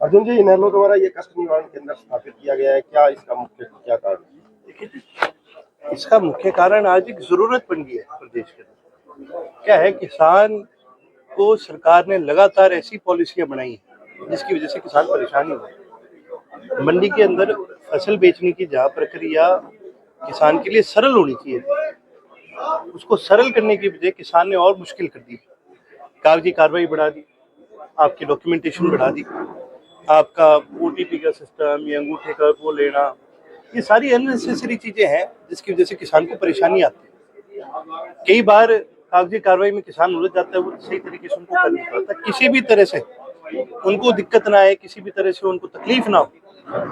अर्जुन जी, इनेलो द्वारा ये कष्ट निवारण केंद्र स्थापित किया गया है, क्या इसका मुख्य क्या कारण है? देखिए, इसका मुख्य कारण आज एक जरूरत बन गई है प्रदेश के अंदर। क्या है, किसान को सरकार ने लगातार ऐसी पॉलिसियां बनाई है जिसकी वजह से किसान परेशानी हो है। मंडी के अंदर फसल बेचने की जहाँ प्रक्रिया किसान के लिए सरल होनी चाहिए थी, उसको सरल करने की बजाय किसान ने और मुश्किल कर दी। कागजी कार्रवाई बढ़ा दी, आपकी डॉक्यूमेंटेशन बढ़ा दी, आपका ओटीपी का सिस्टम या अंगूठे का वो लेना, ये सारी अननेसेसरी चीजें हैं जिसकी वजह से किसान को परेशानी आती है। कई बार कागजी कार्रवाई में किसान उलझ जाता है, वो सही तरीके से उनको कर नहीं पाता। किसी भी तरह से उनको दिक्कत ना आए, किसी भी तरह से उनको तकलीफ ना हो,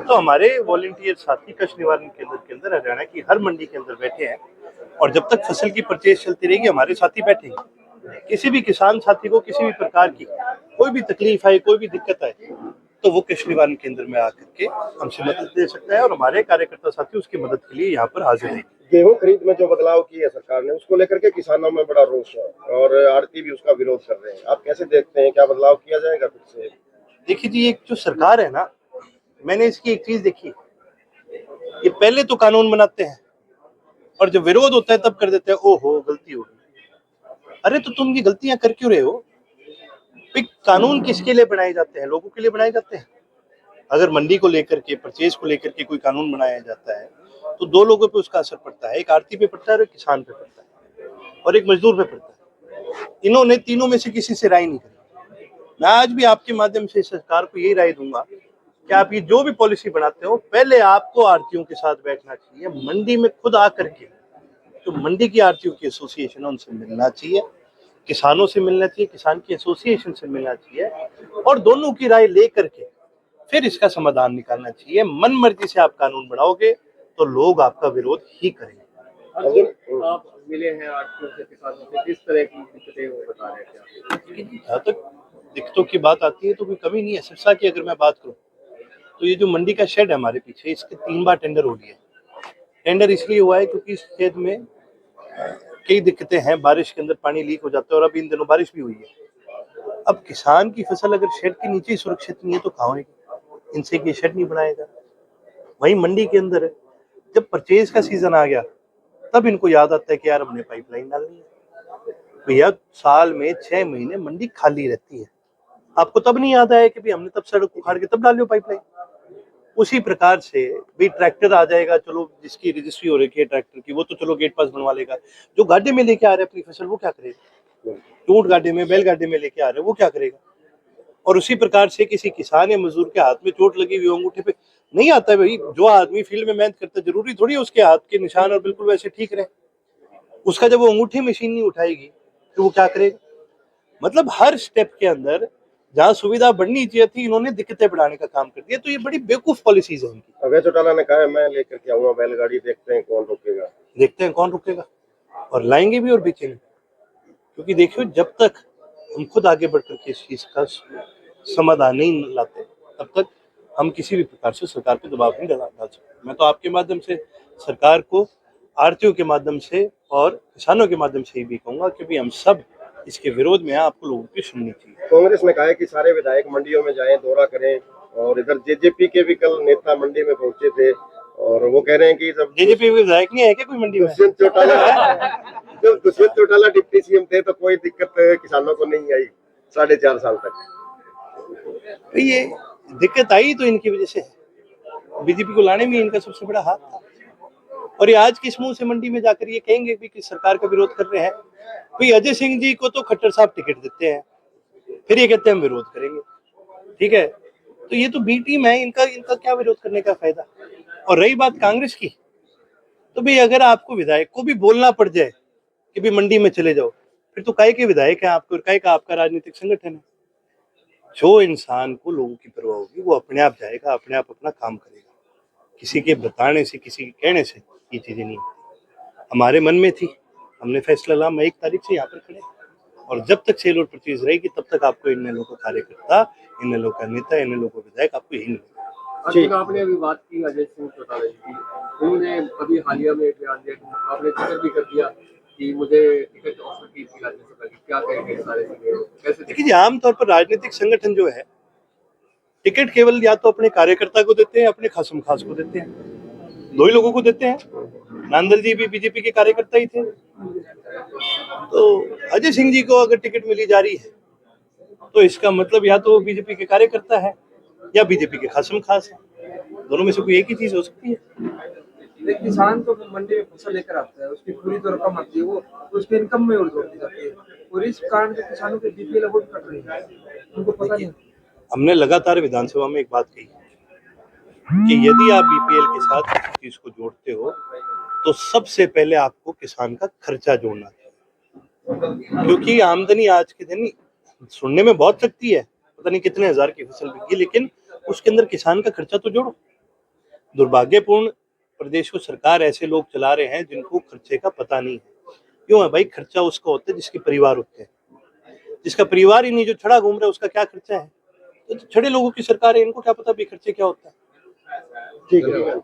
तो हमारे वॉलंटियर साथी कष्ट निवारण केंद्र के अंदर हरियाणा की हर मंडी के अंदर बैठे हैं, और जब तक फसल की परचेज चलती रहेगी हमारे साथी बैठेंगे। किसी भी किसान साथी को किसी भी प्रकार की कोई भी तकलीफ आए, कोई भी दिक्कत आए, तो वो कृषि निवारण केंद्र में आकर के हमसे मदद ले सकता है, और हमारे कार्यकर्ता साथी उसकी मदद के लिए यहाँ पर हाजिर हैं। गेहूं खरीद में जो बदलाव की है सरकार ने, उसको लेकर के किसानों में बड़ा रोष है और आड़ती भी उसका विरोध कर रहे हैं। आप कैसे देखते हैं, क्या बदलाव किया जाएगा फिर से? देखिए जी, एक जो सरकार है ना, मैंने इसकी एक चीज देखी, ये पहले तो कानून बनाते हैं और जब विरोध होता है तब कर देते हैं ओहो गलती हो गई। अरे तो तुम ये गलतियां कर क्यों रहे हो? कानून किसके लिए बनाए जाते हैं? लोगों के लिए बनाए जाते हैं। अगर मंडी को लेकर के, परचेज को लेकर के कोई कानून बनाया जाता है तो दो लोगों पे उसका असर पड़ता है, एक आड़ती पे पड़ता है और एक किसान पे पड़ता है और एक मजदूर पे पड़ता है। इन्होंने तीनों में से किसी से राय नहीं करी। मैं आज भी आपके माध्यम से सरकार को यही राय दूंगा कि आप ये जो भी पॉलिसी बनाते हो, पहले आपको आड़तियों के साथ बैठना चाहिए, मंडी में खुद आकर के जो मंडी की आड़तियों की एसोसिएशन है उनसे मिलना चाहिए, किसानों से मिलना चाहिए, किसान की एसोसिएशन से मिलना चाहिए, और दोनों की राय लेकर के फिर इसका समाधान निकालना चाहिए। मन मर्जी से आप कानून बनाओगे तो लोग आपका विरोध ही करेंगे। आप मिले हैं आड़तियों से, किसानों से, किस तरह की दिक्कतें वो बता रहे थे? जहाँ तक दिक्कतों की बात आती है तो कोई कमी नहीं है। सिरसा की अगर मैं बात करूं तो ये जो मंडी का शेड है हमारे पीछे, इसके 3 बार टेंडर हो गया। टेंडर इसलिए हुआ है क्योंकि इस खेत में कई दिक्कतें हैं, बारिश के अंदर पानी लीक हो जाता है, और अभी इन दिनों बारिश भी हुई है। अब किसान की फसल अगर शेड के नीचे ही सुरक्षित नहीं है तो कहाँ होगी? इनसे ये शेड नहीं बनाएगा। वही मंडी के अंदर जब परचेज का सीजन आ गया तब इनको याद आता है कि यार हमने पाइपलाइन डालनी है। भैया, साल में 6 महीने मंडी खाली रहती है, आपको तब नहीं याद आया कि भाई हमने तब सड़क उखाड़ के तब डालियो पाइपलाइन? उसी प्रकार से भी ट्रैक्टर आ जाएगा, चलो जिसकी रजिस्ट्री हो रखी है ट्रैक्टर की वो तो चलो गेट पास बनवा लेगा, जो गाड़ी में लेके आ रहे हैं अपनी फसल वो क्या करेगा? ऊंट गाड़ी में, बैल गाड़ी में लेके आ रहे हैं वो क्या करेगा? और उसी प्रकार से किसी किसान या मजदूर के हाथ में चोट लगी हुई अंगूठे पे नहीं आता है भाई, जो आदमी फील्ड में मेहनत करता है जरूरी थोड़ी है उसके हाथ के निशान और बिल्कुल वैसे ठीक रहे। उसका जब वो अंगूठी मशीन नहीं उठाएगी तो वो क्या करेगा? मतलब हर स्टेप के अंदर जहाँ सुविधा बढ़नी चाहिए थी, इन्होंने दिक्कतें बढ़ाने का काम कर दिया। तो ये बड़ी बेवकूफ पॉलिसीज है इनकी। अभय चौटाला ने कहा है मैं लेकर के आऊंगा बैलगाड़ी, देखते हैं कौन रोकेगा। देखते हैं कौन रुकेगा, और लाएंगे भी और बेचेंगे। क्योंकि देखियो, जब तक हम खुद आगे बढ़ करके इस चीज का समाधान नहीं लाते तब तक हम किसी भी प्रकार से सरकार पे दबाव नहीं डाल सकते। मैं तो आपके माध्यम से सरकार को आड़तियों के माध्यम से और किसानों के माध्यम से ही भी कहूंगा कि भी हम सब इसके विरोध में हैं, आपको लोगों की सुननी चाहिए। कांग्रेस ने कहा है कि सारे विधायक मंडियों में जाएं, दौरा करें, और इधर जेजेपी के भी कल नेता मंडी में पहुंचे थे और वो कह रहे हैं कि जब जेजेपी विधायक नहीं है क्या कोई मंडी में? जब दुष्यंत चौटाला डिप्टी सीएम थे तो कोई दिक्कत किसानों को नहीं आई 4.5 साल तक। तो ये दिक्कत आई तो इनकी वजह से, बीजेपी को लाने में इनका सबसे बड़ा हाथ था। और ये आज किस मुंह से मंडी में जाकर ये कहेंगे भी कि सरकार का विरोध कर रहे हैं? भाई, अजय सिंह जी को तो खट्टर साहब टिकट देते हैं, फिर ये कहते हैं हम विरोध करेंगे। ठीक है, तो ये तो बी टीम है, इनका इनका क्या विरोध करने का फायदा? और रही बात कांग्रेस की, तो भाई अगर आपको विधायक को भी बोलना पड़ जाए कि भाई मंडी में चले जाओ, फिर तो काहे के विधायक है आपको, काहे का आपका राजनीतिक संगठन है? जो इंसान को लोगों की परवाह होगी वो अपने आप जाएगा, अपने आप अपना काम करेगा। किसी के बताने से, किसी के कहने से ये चीजें नहीं होती। हमारे मन में थी, हमने फैसला लिया, मैं 1 तारीख से यहाँ पर खड़े, और जब तक सेल और परचेज रहेगी तब तक आपको इन लोगों का कार्यकर्ता, इन लोगों का नेता, इन लोगों का विधायक आपको यही मिलेगा। आपने अभी बात की अजय सिंह चौटाला जी की, उन्होंने अभी हालिया में बयान दिया, आपने जिक्र भी कर दिया कि मुझे टिकट ऑफर की थी राज्यसभा की, क्या कहेंगे सारे चीजें कैसे? देखिए, आमतौर पर राजनीतिक संगठन जो है टिकट केवल या तो अपने कार्यकर्ता को देते हैं, अपने खासम खास को देते हैं, दो ही लोगों को देते हैं। नांदल जी भी बीजेपी के कार्यकर्ता ही थे। तो अजय सिंह जी को अगर टिकट मिली जा रही है तो इसका मतलब या तो वो बीजेपी के कार्यकर्ता है या बीजेपी के खासम खास है, दोनों में से कोई एक ही चीज हो सकती है। एक किसान तो मंडी में फसल लेकर आता है, उसकी पूरी तो रकम आती है, वो उसके इनकम में जोड़ दी जाती है, और इस कारण से किसानों के बीपीएल अवॉइड कर रही है, उनको पता नहीं। हमने लगातार विधानसभा में एक बात कही कि यदि आप बीपीएल के साथ किसी चीज को जोड़ते हो तो सबसे पहले आपको किसान का खर्चा जोड़ना चाहिए, क्योंकि आमदनी आज के दिन सुनने में बहुत सकती है, पता नहीं कितने हजार की फसल बिकी, लेकिन उसके अंदर किसान का खर्चा तो जोड़ो। दुर्भाग्यपूर्ण प्रदेश को सरकार ऐसे लोग चला रहे हैं जिनको खर्चे का पता नहीं है। क्यों है भाई? खर्चा उसका होता है जिसके परिवार होते हैं, जिसका परिवार ही नहीं, जो छड़ा घूम रहा है उसका क्या खर्चा है? तो छड़े लोगों की सरकार है, इनको क्या पता भी खर्चे क्या होता है। ठीक है।